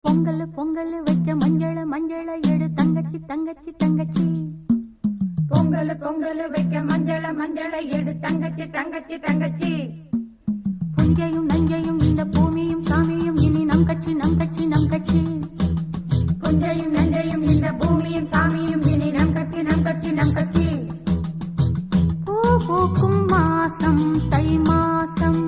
பொங்கல் பொங்கல் வைக்க மஞ்சள மஞ்சள எடு தங்கச்சி தங்கச்சி தங்கச்சி. பொங்கல் பொங்கல் வைக்க மஞ்சள மஞ்சள எடு தங்கச்சி தங்கச்சி தங்கச்சி. புஞ்சையும் நஞ்சையும் இந்த பூமியும் சாமியும் இனி நம் கட்சி நம் கட்சி நம் கட்சி. புஞ்சையும் நஞ்சையும் இந்த பூமியும் சாமியும் இனி நம் கட்சி நம் கட்சி நம் கட்சி. பூ பூக்கும் மாசம் தை மாசம்,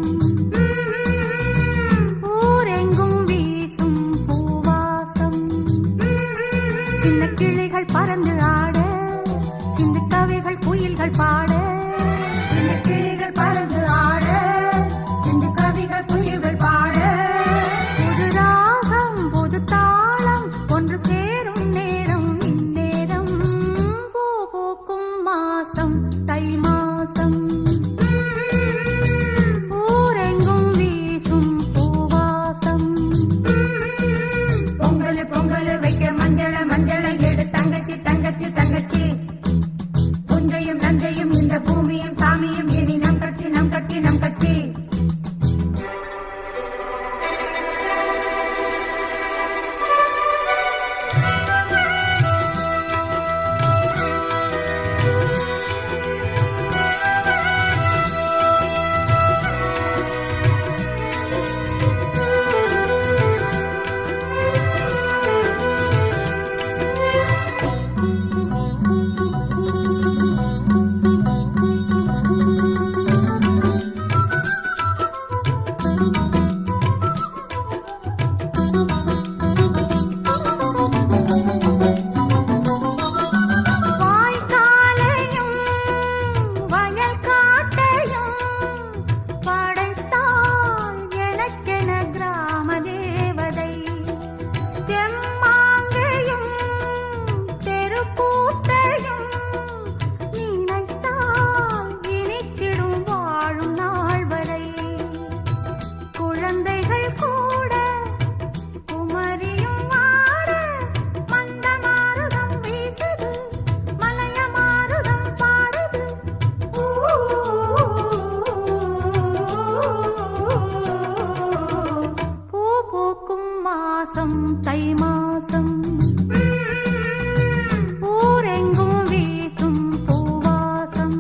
ஊரெங்கும் வீசும் பூவாசம். சின்ன கிளிகள் பறந்து ஆட, சிந்து கவிகள் குயில்கள் பாட. சின்ன கிளிகள் பறந்து ஆட, சிந்து கவிகள் குயில்கள் பாட. புது ராகம் புது தாளம் ஒன்று சேரும் நேரம் இந்நேரம். பூ பூக்கும் மாசம் தை மாசம், ஊரெங்கும் வீசும் பூவாசம். பொங்கல் பொங்கல் வைக்க மஞ்சள மஞ்சள எடு தங்கச்சி தங்கச்சி தங்கச்சி. புஞ்சையும் நஞ்சையும் இந்த பூமியும் சாமியும் இனி நம் கட்சி நம் கட்சி நம் கட்சி. தை மாசம், ஊரெங்கும் வீசும் பூவாசம்.